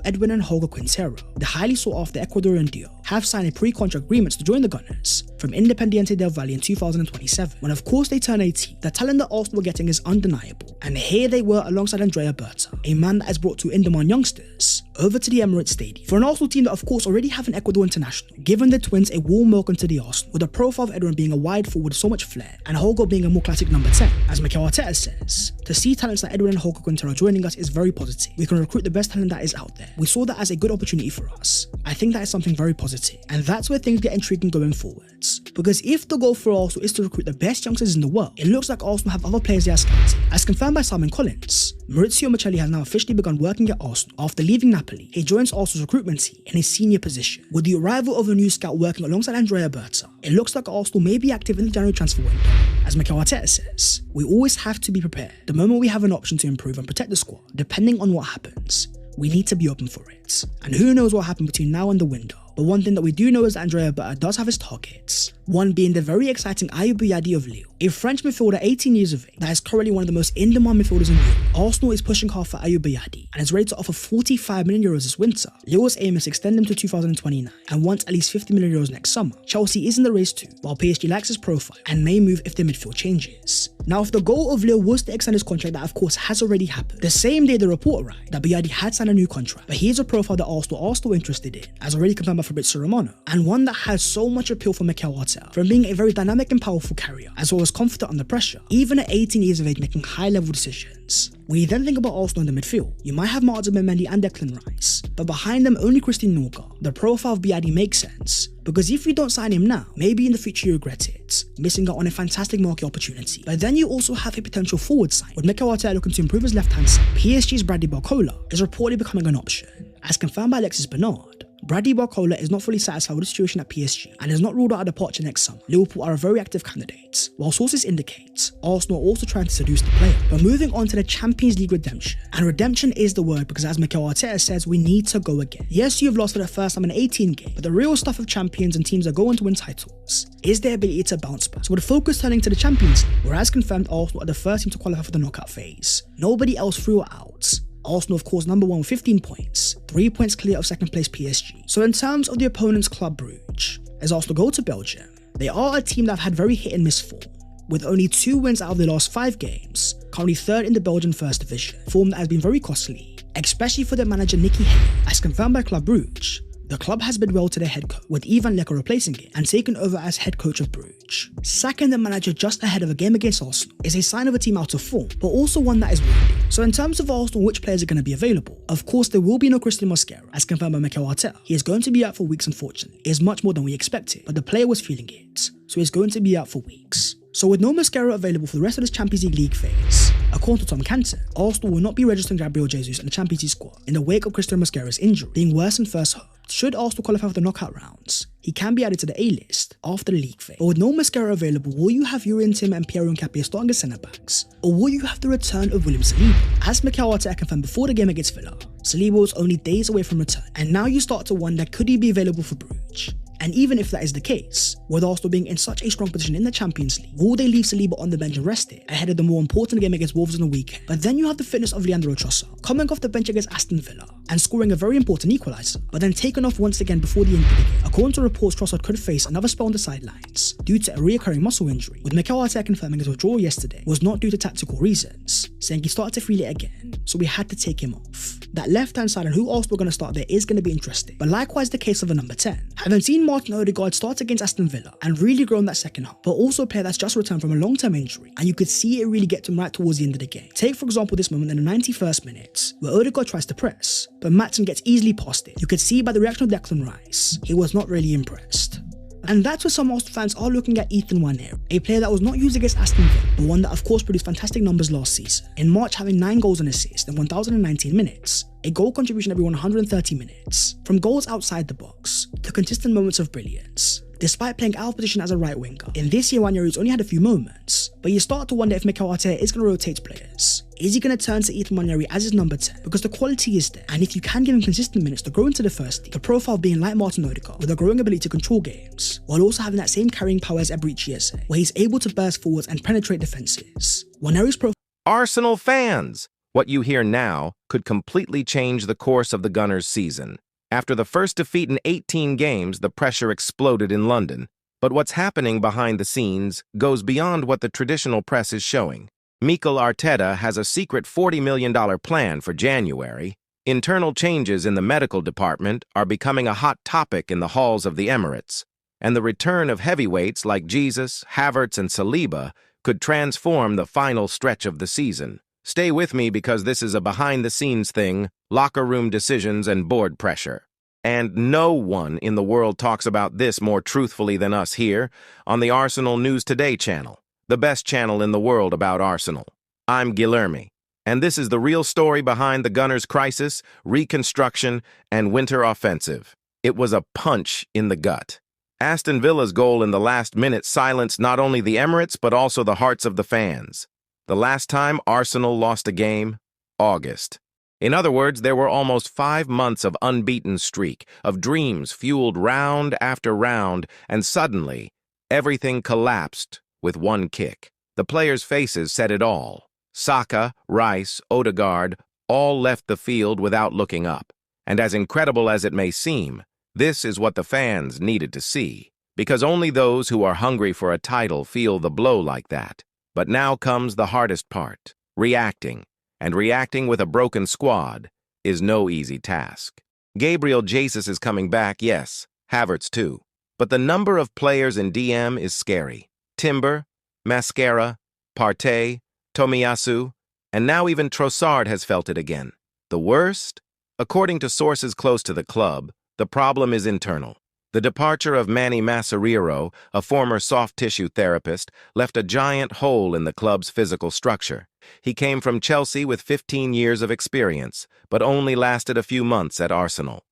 Edwin and Holger Quintero, the highly sought after Ecuadorian duo, have signed a pre-contract agreements to join the Gunners from Independiente del Valle in 2027. When of course they turn 18, the talent that Arsenal were getting is undeniable, and here they were alongside Andrea Berta, a man that has brought two in-demand youngsters over to the Emirates Stadium. For an Arsenal team that of course already have an Ecuador international, giving the twins a warm welcome to the Arsenal, with the profile of Edwin being a wide forward with so much flair, and Holger being a more classic number 10. As Mikel Arteta says, to see talents like Edwin and Holger Quintero joining us is very positive. We can recruit the best talent that is out there. We saw that as a good opportunity for us. I think that is something very positive, and that's where things get intriguing going forwards. Because if the goal for Arsenal is to recruit the best youngsters in the world, it looks like Arsenal have other players they are scouting. As confirmed by Simon Collins, Maurizio Micheli has now officially begun working at Arsenal. After leaving Napoli, he joins Arsenal's recruitment team in a senior position. With the arrival of a new scout working alongside Andrea Berta, it looks like Arsenal may be active in the January transfer window. As Mikel Arteta says, we always have to be prepared. The moment we have an option to improve and protect the squad, depending on what happens, we need to be open for it. And who knows what will happen between now and the window. But one thing that we do know is that Andrea Berta does have his targets. One being the very exciting Ayoub Bouyadi of Lille, a French midfielder 18 years of age that is currently one of the most in-demand midfielders in Europe. Arsenal is pushing hard for Ayoub Bouyadi and is ready to offer 45 million euros this winter. Lille's aim is to extend him to 2029 and wants at least 50 million euros next summer. Chelsea is in the race too, while PSG likes his profile and may move if their midfield changes. Now, if the goal of Lille was to extend his contract, that of course has already happened. The same day the report arrived that Bouyadi had signed a new contract, but he is a profile that Arsenal are still interested in, as already confirmed by Fabrizio Romano, and one that has so much appeal for Mikel Arteta, from being a very dynamic and powerful carrier, as well as confident under pressure, even at 18 years of age making high-level decisions. When you then think about Arsenal in the midfield, you might have Martin Mendy and Declan Rice, but behind them only Christian Norgard. The profile of Bouyadi makes sense, because if you don't sign him now, maybe in the future you regret it, missing out on a fantastic market opportunity. But then you also have a potential forward sign, with Mikel Arteta looking to improve his left-hand side. PSG's Bradley Barcola is reportedly becoming an option. As confirmed by Alexis Bernard, Bradley Barcola is not fully satisfied with the situation at PSG and is not ruled out a departure next summer. Liverpool are a very active candidate, while sources indicate Arsenal are also trying to seduce the player. But moving on to the Champions League redemption, and redemption is the word because as Mikel Arteta says, we need to go again. Yes, you've lost for the first time in 18 games, but the real stuff of champions and teams that go on to win titles is their ability to bounce back. So with the focus turning to the Champions League, whereas confirmed Arsenal are the first team to qualify for the knockout phase, nobody else threw it out. Arsenal of course number 1 with 15 points, 3 points clear of second place PSG. So in terms of the opponent's Club Brugge, as Arsenal go to Belgium, they are a team that have had very hit and miss form, with only 2 wins out of their last 5 games, currently 3rd in the Belgian First Division, form that has been very costly, especially for their manager Nicky Hayes. As confirmed by Club Brugge, the club has bid well to their head coach, with Ivan Leko replacing him and taking over as head coach of Bruges. Sacking the manager just ahead of a game against Arsenal is a sign of a team out of form, but also one that is wounded. So in terms of Arsenal, which players are going to be available? Of course, there will be no Christian Mosquera, as confirmed by Mikel Arteta. He is going to be out for weeks, unfortunately. It is much more than we expected, but the player was feeling it, so he's going to be out for weeks. So with no Mosquera available for the rest of this Champions League phase, according to Tom Canton, Arsenal will not be registering Gabriel Jesus in the Champions League squad in the wake of Christian Mosquera's injury being worse than first hoped. Should Arsenal qualify for the knockout rounds, he can be added to the A-list after the league phase. But with no Mosquera available, will you have Yuri Tim and Pierre Nkapie starting as centre-backs? Or will you have the return of William Saliba? As Mikel Arteta confirmed before the game against Villa, Saliba was only days away from return, and now you start to wonder, could he be available for Bruges? And even if that is the case, with Arsenal being in such a strong position in the Champions League, will they leave Saliba on the bench and rest it ahead of the more important game against Wolves on the weekend? But then you have the fitness of Leandro Trossard coming off the bench against Aston Villa and scoring a very important equaliser, but then taken off once again before the end of the game. According to reports, Trossard could face another spell on the sidelines due to a reoccurring muscle injury, with Mikel Arteta confirming his withdrawal yesterday was not due to tactical reasons, saying he started to feel it again, so we had to take him off. That left-hand side and who Arsenal are going to start there is going to be interesting, but likewise the case of the number 10. Having seen Martin Odegaard start against Aston Villa and really grown that second half, but also a player that's just returned from a long-term injury, and you could see it really get to him right towards the end of the game. Take for example this moment in the 91st minute, where Odegaard tries to press, but Matson gets easily past it. You could see by the reaction of Declan Rice, he was not really impressed. And that's where some Arsenal fans are looking at Ethan Nwaneri, a player that was not used against Aston Villa, but one that of course produced fantastic numbers last season. In March, having 9 goals and assists in 1,019 minutes, a goal contribution every 130 minutes, from goals outside the box to consistent moments of brilliance. Despite playing out of position as a right winger, in this year Nwaneri's only had a few moments, but you start to wonder if Mikel Arteta is going to rotate players. Is he going to turn to Ethan Nwaneri as his number 10? Because the quality is there, and if you can give him consistent minutes to grow into the first team, the profile being like Martin Odegaard, with a growing ability to control games, while also having that same carrying power as Eberechi Eze, where he's able to burst forwards and penetrate defences. Nwaneri's profile. Arsenal fans, What you hear now could completely change the course of the Gunners' season. After the first defeat in 18 games, the pressure exploded in London. But what's happening behind the scenes goes beyond what the traditional press is showing. Mikel Arteta has a secret $40 million plan for January. Internal changes in the medical department are becoming a hot topic in the halls of the Emirates, and the return of heavyweights like Jesus, Havertz, and Saliba could transform the final stretch of the season. Stay with me because this is a behind-the-scenes thing, locker room decisions and board pressure. And no one in the world talks about this more truthfully than us here on the Arsenal News Today channel, the best channel in the world about Arsenal. I'm Guilherme, and this is the real story behind the Gunners' crisis, reconstruction, and winter offensive. It was a punch in the gut. Aston Villa's goal in the last minute silenced not only the Emirates but also the hearts of the fans. The last time Arsenal lost a game? August. In other words, there were almost 5 months of unbeaten streak, of dreams fueled round after round, and suddenly, everything collapsed with one kick. The players' faces said it all. Saka, Rice, Odegaard, all left the field without looking up. And as incredible as it may seem, this is what the fans needed to see, because only those who are hungry for a title feel the blow like that. But now comes the hardest part, reacting. And reacting with a broken squad is no easy task. Gabriel Jesus is coming back, yes, Havertz too. But the number of players in DM is scary. Timber, Mascara, Partey, Tomiyasu, and now even Trossard has felt it again. The worst? According to sources close to the club, the problem is internal. The departure of Manny Mascherano, a former soft-tissue therapist, left a giant hole in the club's physical structure. He came from Chelsea with 15 years of experience, but only lasted a few months at Arsenal.